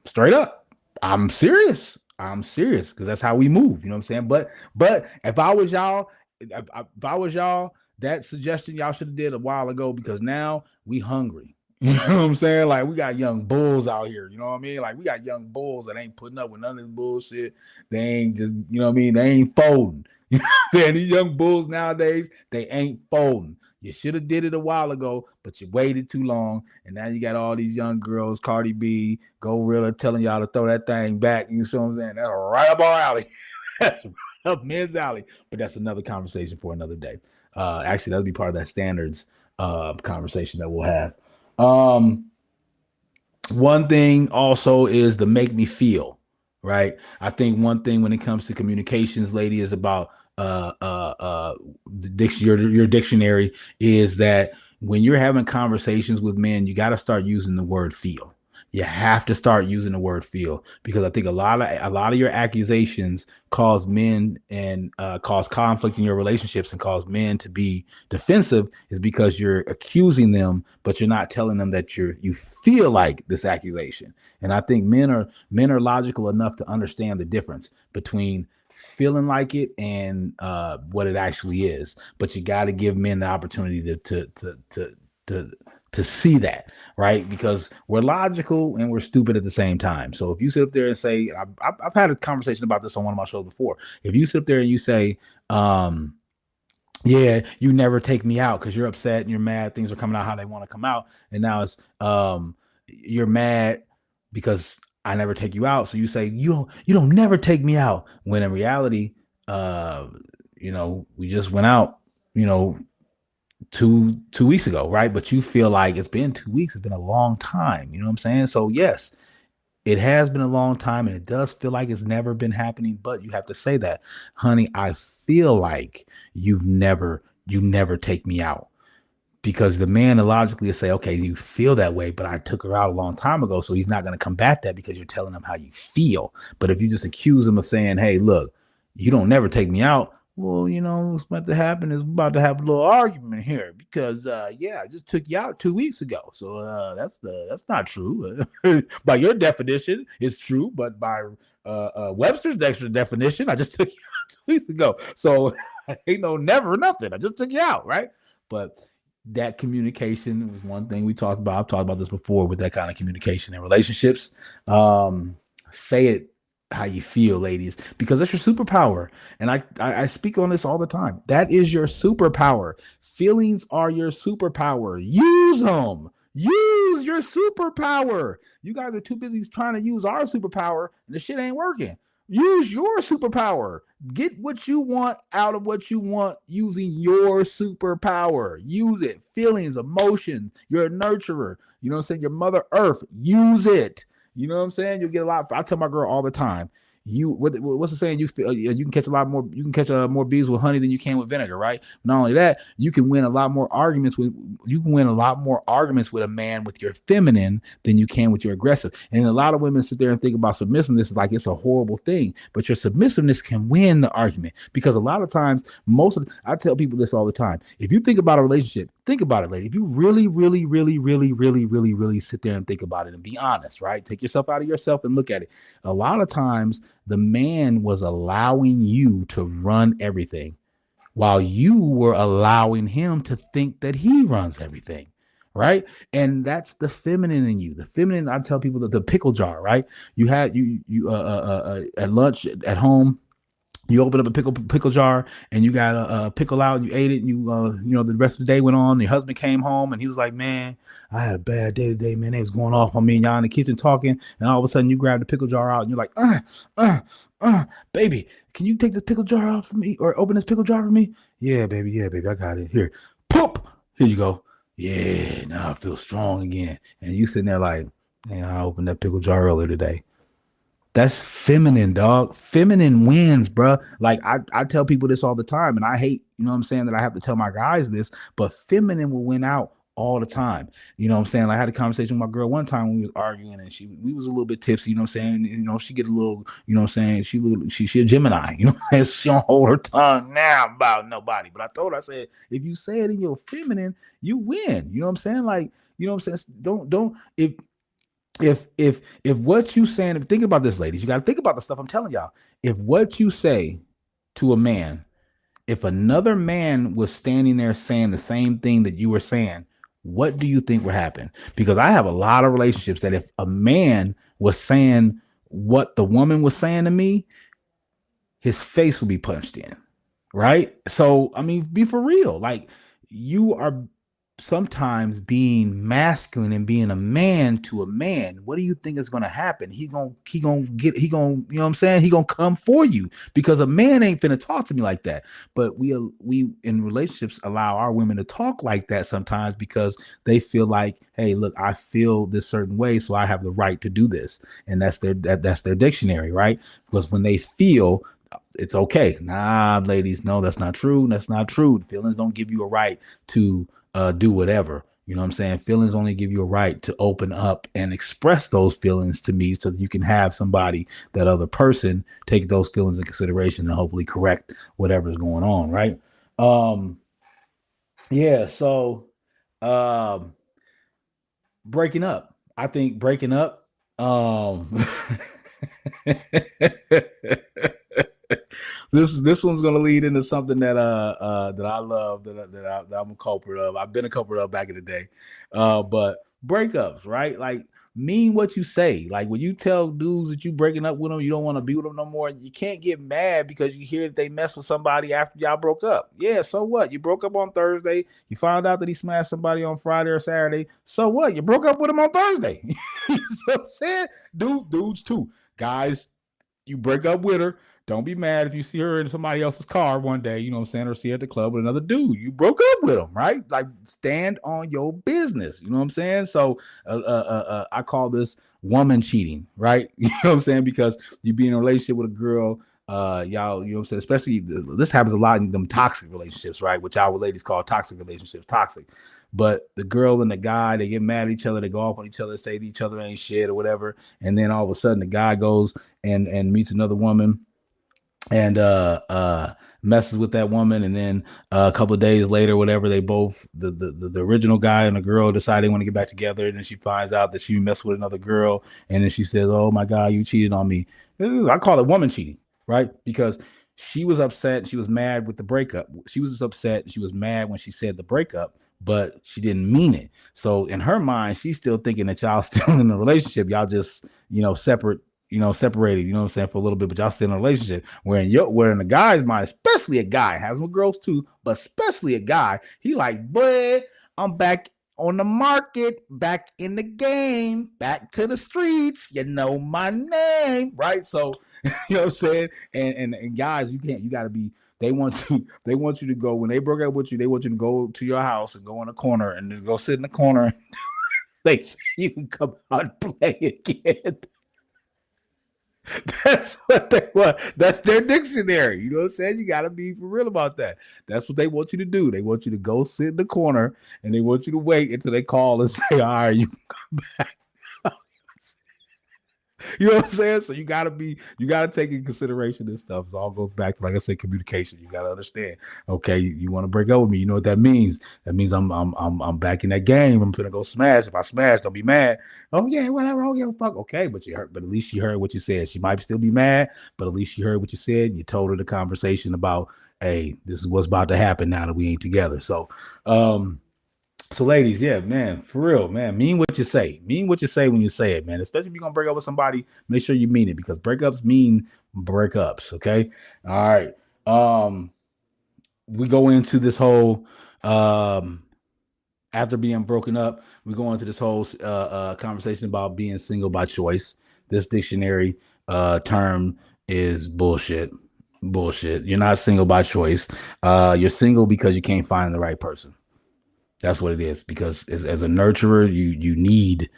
Straight up. I'm serious. I'm serious because that's how we move. You know what I'm saying? But if I was y'all, if I was y'all, that suggestion y'all should have did a while ago because now we hungry. You know what I'm saying? Like we got young bulls out here. You know what I mean? Like we got young bulls that ain't putting up with none of this bullshit. They ain't just, you know what I mean? They ain't folding. You know what I'm saying? These young bulls nowadays, they ain't folding. You should have did it a while ago, but you waited too long, and now you got all these young girls, Cardi B, Gorilla, telling y'all to throw that thing back. You know what I'm saying? That's right up our alley. That's right up men's alley. But that's another conversation for another day. Actually, that'll be part of that standards conversation that we'll have. One thing also is the make me feel, right? I think one thing when it comes to communications, lady, is about your dictionary is that when you're having conversations with men, you got to start using the word feel. You have to start using the word feel because I think a lot of your accusations cause men and cause conflict in your relationships and cause men to be defensive is because you're accusing them, but you're not telling them that you feel like this accusation. And I think men are logical enough to understand the difference between feeling like it and what it actually is. But you got to give men the opportunity to see that, right? Because we're logical and we're stupid at the same time. So if you sit up there and say, I've had a conversation about this on one of my shows before. If you sit up there and you say, yeah, you never take me out because you're upset and you're mad, things are coming out how they want to come out, and now it's you're mad because I never take you out. So you say you don't never take me out. When in reality, we just went out, two weeks ago, right? But you feel like it's been 2 weeks. It's been a long time. You know what I'm saying? So yes, it has been a long time and it does feel like it's never been happening, but you have to say that, honey, I feel like you never take me out. Because the man logically will say, okay, you feel that way, but I took her out a long time ago. So he's not going to combat that because you're telling him how you feel. But if you just accuse him of saying, hey, look, you don't never take me out. Well, what's about to happen is we're about to have a little argument here because, I just took you out 2 weeks ago. So that's not true. By your definition, it's true. But by Webster's extra definition, I just took you out 2 weeks ago. So ain't no never nothing. I just took you out, right? But that communication was one thing we talked about. I've talked about this before with that kind of communication in relationships. Say it how you feel, ladies, because that's your superpower. And I speak on this all the time. That is your superpower. Feelings are your superpower. Use them. Use your superpower. You guys are too busy trying to use our superpower and the shit ain't working. Use your superpower. Get what you want out of what you want using your superpower. Use it. Feelings, emotions. You're a nurturer. You know what I'm saying? Your Mother Earth. Use it. You know what I'm saying? You'll get a lot. I tell my girl all the time. What's the saying? You can catch a lot more. You can catch more bees with honey than you can with vinegar, right? Not only that, you can win a lot more arguments with. You can win a lot more arguments with a man with your feminine than you can with your aggressive. And a lot of women sit there and think about submissiveness like it's a horrible thing, but your submissiveness can win the argument because a lot of times, I tell people this all the time. If you think about a relationship, think about it, lady. If you really, really, really, really, really, really, really sit there and think about it and be honest, right? Take yourself out of yourself and look at it. A lot of times, the man was allowing you to run everything while you were allowing him to think that he runs everything, right? And that's the feminine in you. The feminine, I tell people that the pickle jar, right? You had at lunch at home, you open up a pickle jar and you got a pickle out and you ate it and the rest of the day went on. Your husband came home and he was like, man, I had a bad day today, man. They was going off on me and y'all in the kitchen talking. And all of a sudden you grab the pickle jar out and you're like, baby, can you take this pickle jar out for me or open this pickle jar for me? Yeah, baby. I got it. Here, poop. Here you go. Yeah, now I feel strong again. And you sitting there like, man, I opened that pickle jar earlier today. That's feminine, dog. Feminine wins, bro. Like I tell people this all the time, and I hate, you know what I'm saying, that I have to tell my guys this, but feminine will win out all the time. You know what I'm saying? Like, I had a conversation with my girl one time when we was arguing, and we was a little bit tipsy. You know what I'm saying? You know, she get a little. You know what I'm saying? She a Gemini. You know, she don't hold her tongue now about nobody. But I told her, I said, if you say it in your feminine, you win. You know what I'm saying? Like, you know what I'm saying? Don't if what you saying, if thinking about this, ladies, you got to think about the stuff I'm telling y'all. If what you say to a man, if another man was standing there saying the same thing that you were saying, what do you think would happen? Because I have a lot of relationships that if a man was saying what the woman was saying to me, his face would be punched in. Right? So, I mean, be for real. Like, you are sometimes being masculine and being a man to a man. What do you think is going to happen? He gonna, you know what I'm saying? He gonna come for you, because a man ain't finna talk to me like that. But we in relationships allow our women to talk like that sometimes because they feel like, hey, look, I feel this certain way, so I have the right to do this. And that's their dictionary, right? Because when they feel, it's okay. Nah, ladies, no, that's not true. That's not true. Feelings don't give you a right to do whatever. You know what I'm saying? Feelings only give you a right to open up and express those feelings to me so that you can have somebody, that other person, take those feelings in consideration and hopefully correct whatever's going on, right? Um, yeah, so um breaking up. I think breaking up. This one's gonna lead into something that I love, that I'm a culprit of. I've been a culprit of back in the day. But breakups, right? Like, mean what you say. Like, when you tell dudes that you breaking up with them, you don't want to be with them no more. You can't get mad because you hear that they mess with somebody after y'all broke up. Yeah, so what? You broke up on Thursday. You found out that he smashed somebody on Friday or Saturday. So what? You broke up with him on Thursday. You know what I'm saying? Dudes too. Guys, you break up with her. Don't be mad if you see her in somebody else's car one day, you know what I'm saying, or see her at the club with another dude. You broke up with him, right? Like, stand on your business. You know what I'm saying? So I call this woman cheating, right? You know what I'm saying? Because you be in a relationship with a girl, y'all, you know what I'm saying? Especially this happens a lot in them toxic relationships, right? Which our ladies call toxic relationships, toxic. But the girl and the guy, they get mad at each other, they go off on each other, say to each other ain't shit or whatever. And then all of a sudden the guy goes and meets another woman and messes with that woman, and then a couple of days later, whatever, they both, the original guy and the girl, decide they want to get back together, and then she finds out that she messed with another girl, and then she says, oh my god, you cheated on me. I call it woman cheating, right? Because she was upset, she was mad with the breakup, she was upset, she was mad when she said the breakup, but she didn't mean it. So in her mind, she's still thinking that y'all still in a relationship, y'all just, separate, separated, you know what I'm saying, for a little bit, but y'all still in a relationship. Where in the guy's mind, especially a guy, has with girls too, but especially a guy, he like, boy, I'm back on the market, back in the game, back to the streets, you know my name, right? So, you know what I'm saying? And guys, you gotta be, they want you to go, when they broke up with you, they want you to go to your house and go in a corner and just go sit in the corner. Like, you can come out and play again. That's what they want. That's their dictionary. You know what I'm saying? You got to be for real about that. That's what they want you to do. They want you to go sit in the corner and they want you to wait until they call and say, all right, you come back. You know what I'm saying? So you gotta take in consideration this stuff. It all goes back to, like I said, communication. You gotta understand. Okay, you want to break up with me? You know what that means? That means I'm back in that game. I'm gonna go smash. If I smash, don't be mad. Oh yeah, whatever. Oh yeah, fuck. Okay, but you heard. But at least she heard what you said. She might still be mad, but at least she heard what you said. You told her the conversation about, hey, this is what's about to happen now that we ain't together. So, ladies, yeah, man, for real, man, mean what you say. Mean what you say when you say it, man. Especially if you're gonna break up with somebody, make sure you mean it, because breakups mean breakups. Okay, all right. We go into this whole after being broken up. We go into this whole conversation about being single by choice. This dictionary term is bullshit. Bullshit. You're not single by choice. You're single because you can't find the right person. That's what it is. Because as a nurturer, you need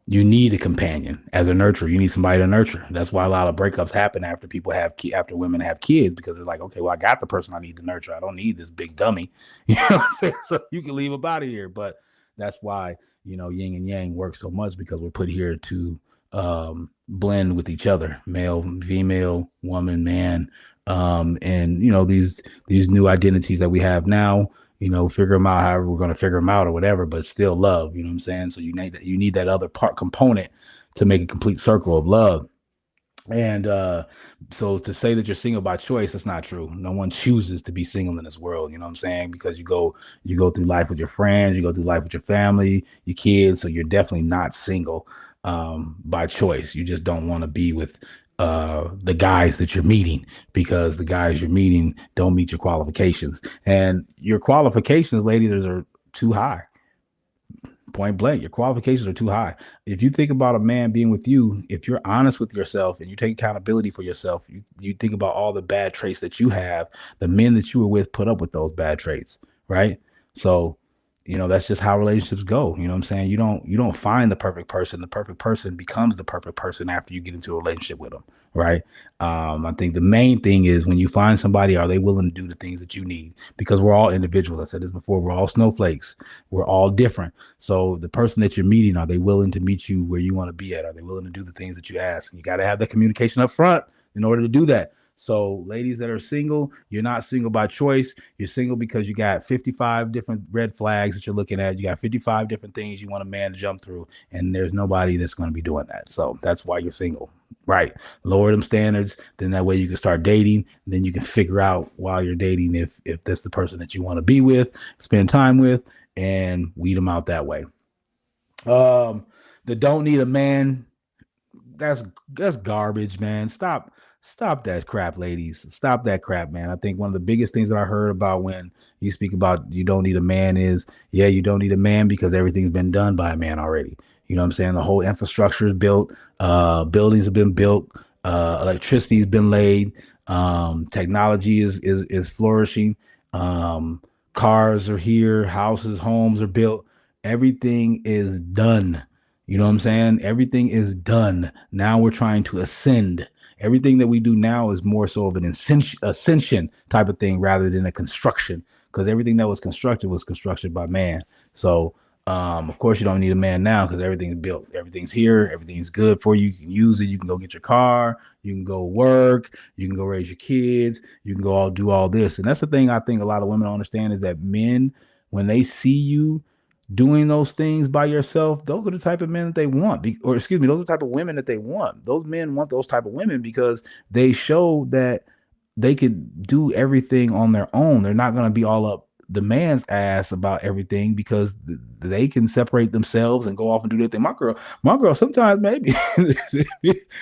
You need a companion as a nurturer. You need somebody to nurture. That's why a lot of breakups happen after people have after women have kids, because they're like, okay, well, I got the person I need to nurture. I don't need this big dummy. You know what I'm saying? So you can leave up out of here. But that's why, yin and yang work so much, because we're put here to blend with each other, male, female, woman, man, and these new identities that we have now, figure them out however we're going to figure them out or whatever, but still love, you know what I'm saying? So you need that other part component to make a complete circle of love. And so to say that you're single by choice, that's not true. No one chooses to be single in this world, you know what I'm saying? Because you go through life with your friends, you go through life with your family, your kids, so you're definitely not single by choice. You just don't want to be with the guys that you're meeting, because the guys you're meeting don't meet your qualifications. And your qualifications, ladies, are too high. Point blank, your qualifications are too high. If you think about a man being with you, if you're honest with yourself and you take accountability for yourself, you think about all the bad traits that you have, the men that you were with put up with those bad traits, right? So, that's just how relationships go. You know what I'm saying? You don't find the perfect person. The perfect person becomes the perfect person after you get into a relationship with them, right? I think the main thing is, when you find somebody, are they willing to do the things that you need? Because we're all individuals. I said this before. We're all snowflakes. We're all different. So the person that you're meeting, are they willing to meet you where you want to be at? Are they willing to do the things that you ask? And you got to have that communication up front in order to do that. So ladies that are single, you're not single by choice. You're single because you got 55 different red flags that you're looking at. You got 55 different things you want a man to jump through, and there's nobody that's going to be doing that. So that's why you're single, right? Lower them standards. Then that way you can start dating. Then you can figure out while you're dating if that's the person that you want to be with, spend time with, and weed them out that way. The don't need a man, that's garbage, man. Stop that crap, ladies. Stop that crap, man. I think one of the biggest things that I heard about when you speak about you don't need a man is, yeah, you don't need a man because everything's been done by a man already. You know what I'm saying? The whole infrastructure is built, buildings have been built, electricity's been laid, technology is flourishing, cars are here, houses, homes are built, everything is done. You know what I'm saying? Everything is done. Now we're trying to ascend. Everything that we do now is more so of an ascension type of thing rather than a construction, because everything that was constructed was constructed by man. So, of course, you don't need a man now because everything's built. Everything's here. Everything's good for you. You can use it. You can go get your car. You can go work. You can go raise your kids. You can go do all this. And that's the thing I think a lot of women don't understand, is that men, when they see you doing those things by yourself, those are the type of men that they want, or excuse me, those are the type of women that they want. Those men want those type of women because they show that they could do everything on their own. They're not going to be all up the man's ass about everything, because they can separate themselves and go off and do their thing. My girl, sometimes maybe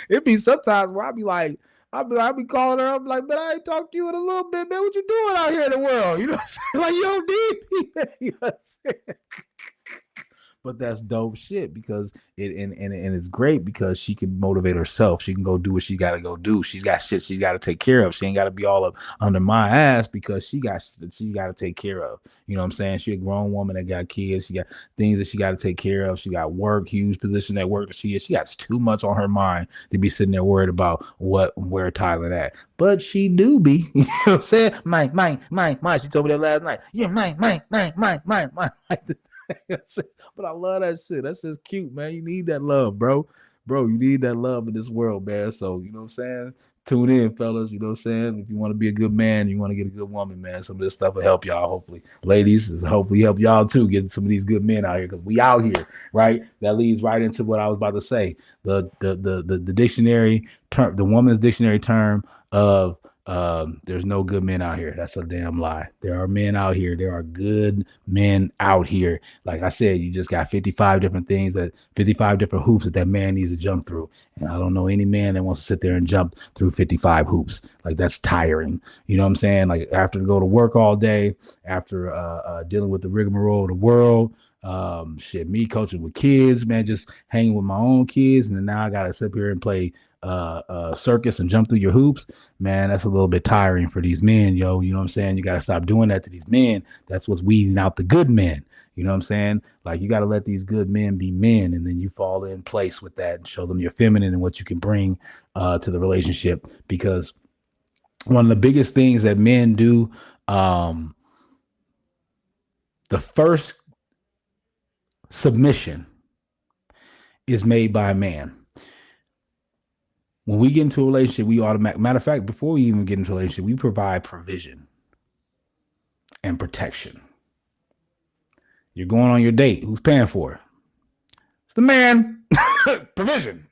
it be sometimes where I be like, I'll be calling her up like, man, I ain't talked to you in a little bit, man. What you doing out here in the world? You know what I'm saying? Like, you don't need me. You know what I'm saying? But that's dope shit, because and it's great because she can motivate herself. She can go do what she got to go do. She's got shit she's got to take care of. She ain't got to be all up under my ass because she got to take care of. You know what I'm saying? She a grown woman that got kids. She got things that she got to take care of. She got work, huge position at work that she is. She got too much on her mind to be sitting there worried about where Tyler at. But she do be, you know what I'm saying? Mine. She told me that last night. Yeah, mine. But I love that shit. That's just cute, man. You need that love, bro. Bro, you need that love in this world, man. So, you know what I'm saying? Tune in, fellas. You know what I'm saying? If you want to be a good man, you want to get a good woman, man, some of this stuff will help y'all, hopefully. Ladies, hopefully help y'all too, getting some of these good men out here, because we out here, right? That leads right into what I was about to say. The dictionary term, the woman's dictionary term of there's no good men out here. That's a damn lie. There are men out here. There are good men out here. Like I said, you just got 55 different things, 55 different hoops that man needs to jump through. And I don't know any man that wants to sit there and jump through 55 hoops. Like, that's tiring. You know what I'm saying? Like, after to go to work all day, after dealing with the rigmarole of the world, me coaching with kids, man, just hanging with my own kids, and then now I gotta sit here and play circus and jump through your hoops, man. That's a little bit tiring for these men, yo. You know what I'm saying? You got to stop doing that to these men. That's what's weeding out the good men. You know what I'm saying? Like you got to let these good men be men, and then you fall in place with that and show them you're feminine and what you can bring to the relationship. Because one of the biggest things that men do, the first submission is made by a man. When we get into a relationship, we automatic. Matter of fact, before we even get into a relationship, we provide provision and protection. You're going on your date. Who's paying for it? It's the man. Provision.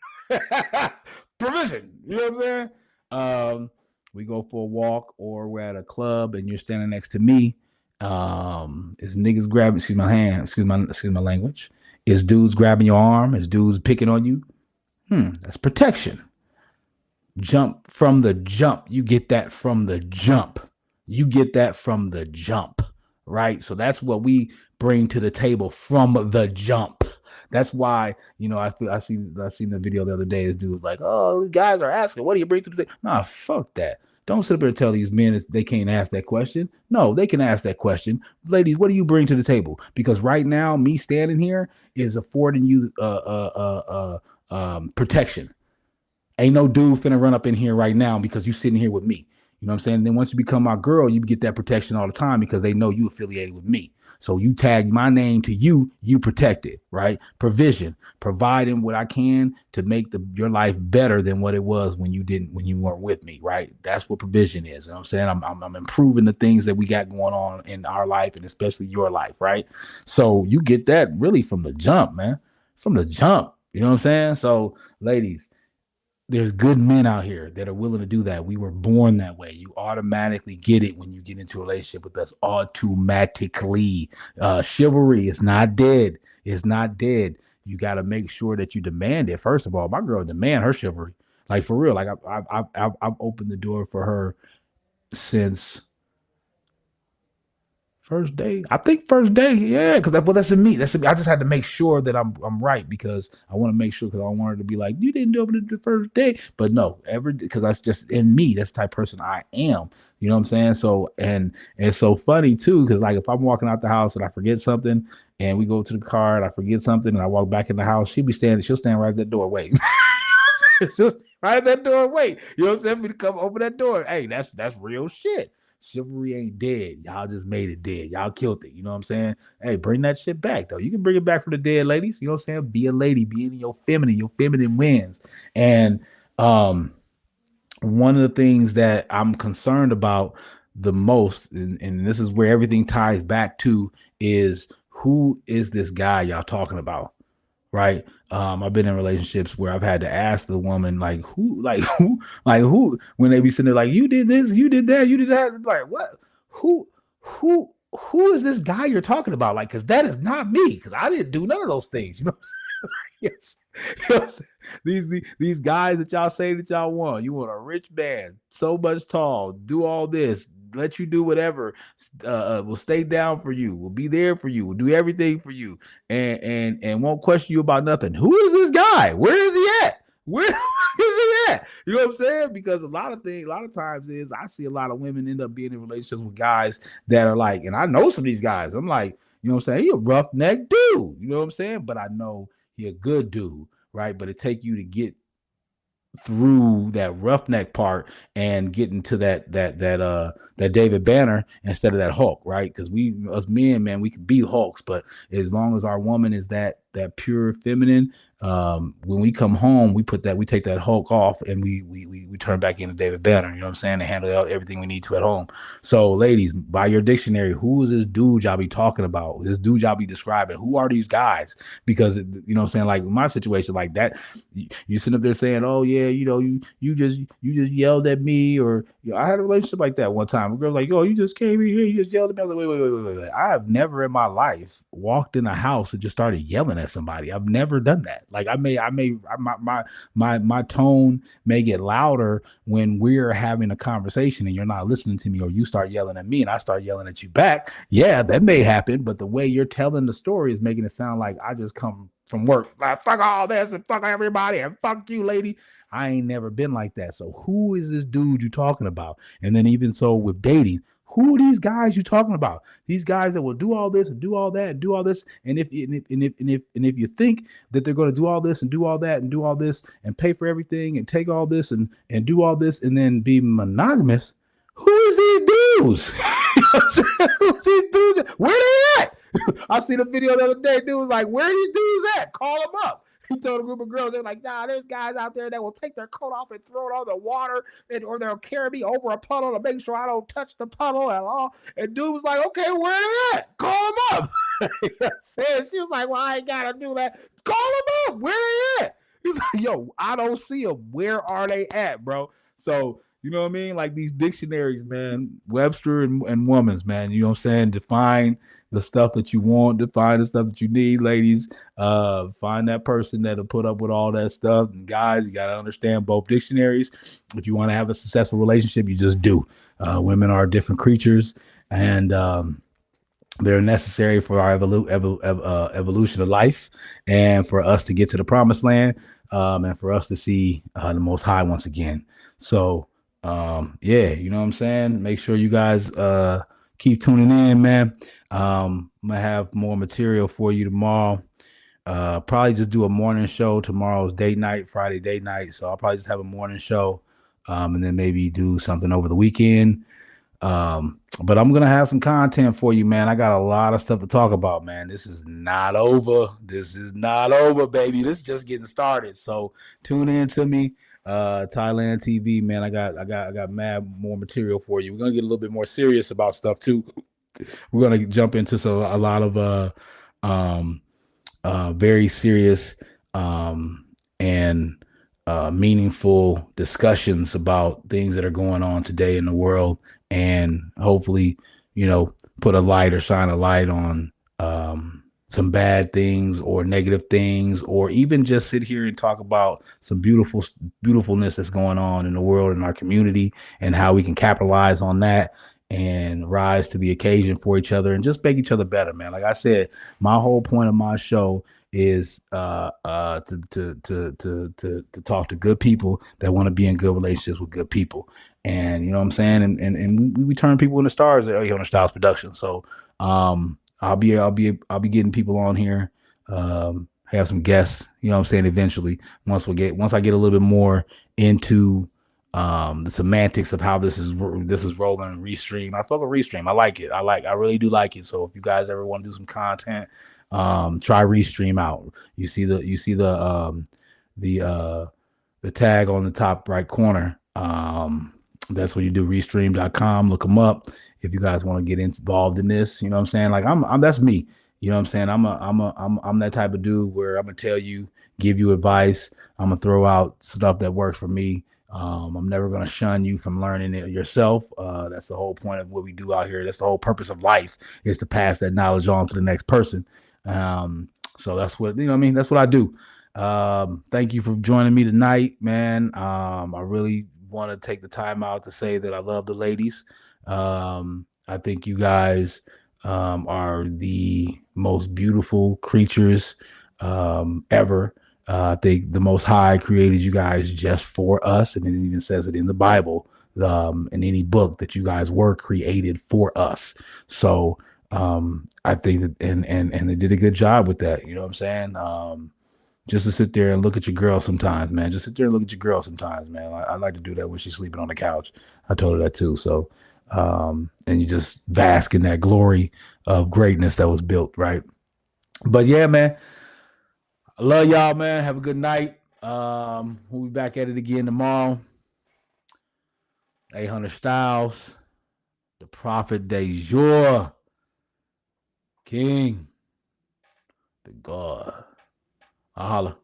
Provision. You know what I'm saying? We go for a walk, or we're at a club and you're standing next to me. Is niggas grabbing, excuse my hand, excuse my language. Is dudes grabbing your arm? Is dudes picking on you? That's protection. Jump from the jump. You get that from the jump. You get that from the jump, right? So that's what we bring to the table from the jump. That's why, you know, I seen the video the other day. This dude was like, "Oh, guys are asking, what do you bring to the table?" Nah, fuck that. Don't sit up there and tell these men they can't ask that question. No, they can ask that question. Ladies, what do you bring to the table? Because right now, me standing here is affording you protection. Ain't no dude finna run up in here right now because you sitting here with me. You know what I'm saying? And then once you become my girl, you get that protection all the time because they know you affiliated with me. So you tag my name to you, you protect it, right? Provision, providing what I can to make your life better than what it was when you weren't with me, right? That's what provision is. You know what I'm saying? I'm improving the things that we got going on in our life and especially your life, right? So you get that really from the jump, man. From the jump. You know what I'm saying? So, ladies, there's good men out here that are willing to do that. We were born that way. You automatically get it when you get into a relationship with us automatically. Chivalry is not dead. It's not dead. You got to make sure that you demand it. First of all, my girl demand her chivalry. Like for real. Like I've opened the door for her since first day. I think first day. Yeah, because that's in me. That's in me. I just had to make sure that I'm right because I want to make sure because I don't want her to be like, you didn't open it the first day. But no, ever because that's just in me. That's the type of person I am. You know what I'm saying? So and it's so funny too, because like if I'm walking out the house and I forget something and we go to the car and I forget something and I walk back in the house, she'll stand right at the door, wait. She'll right at that door, wait. You know what I'm saying? For me to come open that door. Hey, that's real shit. Chivalry ain't dead. Y'all just made it dead. Y'all killed it. You know what I'm saying? Hey, bring that shit back, though. You can bring it back from the dead, ladies. You know what I'm saying? Be a lady. Be in your feminine. Your feminine wins. And one of the things that I'm concerned about the most, and this is where everything ties back to, is who is this guy y'all talking about? Right. I've been in relationships where I've had to ask the woman, who, when they be sitting there like, you did this, you did that, you did that. Like, what? Who, who is this guy you're talking about? Like, because that is not me, because I didn't do none of those things. You know what I'm saying? Yes. Yes. These guys that y'all say that y'all want. You want a rich man, so much tall, do all this, let you do whatever, will stay down for you, will be there for you, will do everything for you, and won't question you about nothing. Who is this guy? Where is he at? Where is he at? You know what I'm saying? Because a lot of times is I see a lot of women end up being in relationships with guys that are like, and I know some of these guys. I'm like, you know what I'm saying? He a roughneck dude. You know what I'm saying? But I know he a good dude, right? But it take you to get through that roughneck part and get into that David Banner instead of that Hulk, right? Because we us men, man, we can be Hulks, but as long as our woman is that pure feminine, when we come home, we take that Hulk off and we turn back into David Banner. You know what I'm saying? To handle everything we need to at home. So, ladies, by your dictionary, who is this dude y'all be talking about? This dude y'all be describing? Who are these guys? Because you know what I'm saying? Like my situation, like that, you sitting up there saying, "Oh yeah, you know, you just yelled at me," or you know, I had a relationship like that one time. A girl's like, "Yo, you just came in here, you just yelled at me." I was like, wait. I have never in my life walked in a house and just started yelling at somebody. I've never done that. Like my tone may get louder when we're having a conversation and you're not listening to me, or you start yelling at me and I start yelling at you back. Yeah, that may happen, but the way you're telling the story is making it sound like I just come from work, like fuck all this and fuck everybody and fuck you, lady. I ain't never been like that. So who is this dude you talking about? And then even so with dating, Who are these guys you talking about? These guys that will do all this and do all that and do all this. And if you think that they're going to do all this and do all that and do all this and pay for everything and take all this and do all this and then be monogamous, who is these dudes? These dudes, where they at? I seen a video the other day. Dude was like, "Where are these dudes at? Call them up." He told a group of girls, they're like, "Nah, there's guys out there that will take their coat off and throw it on the water, or they'll carry me over a puddle to make sure I don't touch the puddle at all." And dude was like, "Okay, where they at? Call them up." She was like, "Well, I ain't gotta do that. Call them up. Where they at?" He's like, "Yo, I don't see them. Where are they at, bro?" So you know what I mean? Like these dictionaries, man, Webster and Woman's, man. You know what I'm saying? Define the stuff that you want, define the stuff that you need, ladies. Find that person that'll put up with all that stuff. And guys, you gotta understand both dictionaries. If you want to have a successful relationship, you just do. Women are different creatures, and they're necessary for our evolution of life, and for us to get to the promised land, and for us to see the Most High once again. So, yeah, you know what I'm saying? Make sure you guys keep tuning in, man. I'm gonna have more material for you tomorrow. Probably just do a morning show. Tomorrow's date night, Friday date night. So I'll probably just have a morning show, and then maybe do something over the weekend. But I'm gonna have some content for you, man. I got a lot of stuff to talk about, man. This is not over. This is not over, baby. This is just getting started. So tune in to me, Thailand TV, man. I got mad more material for you. We're gonna get a little bit more serious about stuff too. We're gonna jump into a lot of um very serious and meaningful discussions about things that are going on today in the world, and hopefully, you know, put a light or shine a light on some bad things or negative things, or even just sit here and talk about some beautifulness that's going on in the world, in our community, and how we can capitalize on that and rise to the occasion for each other and just make each other better, man. Like I said, my whole point of my show is to talk to good people that want to be in good relationships with good people. And you know what I'm saying? And we turn people into stars here on the Styles Production. So I'll be getting people on here. Have some guests, you know what I'm saying, eventually. Once I get a little bit more into the semantics of how this is rolling. Restream, I fuck with Restream. I like it. I really do like it. So if you guys ever want to do some content, try Restream out. You see the tag on the top right corner. That's what you do. Restream.com. Look them up if you guys want to get involved in this. You know what I'm saying? Like I'm that's me. You know what I'm saying? I'm that type of dude where I'm gonna tell you, give you advice. I'm gonna throw out stuff that works for me. I'm never gonna shun you from learning it yourself. That's the whole point of what we do out here. That's the whole purpose of life, is to pass that knowledge on to the next person. So that's what, you know what I mean? That's what I do. Thank you for joining me tonight, man. I really want to take the time out to say that I love the ladies. I think you guys are the most beautiful creatures ever. I think the Most High created you guys just for us, and it even says it in the Bible, in any book, that you guys were created for us. So I think that, and they did a good job with that. You know what I'm saying? Just to sit there and look at your girl sometimes, man. Just sit there and look at your girl sometimes, man. I like to do that when she's sleeping on the couch. I told her that too. So, and you just bask in that glory of greatness that was built, right? But yeah, man, I love y'all, man. Have a good night. We'll be back at it again tomorrow. 800 Styles, the prophet de jour, King, the God. I holla.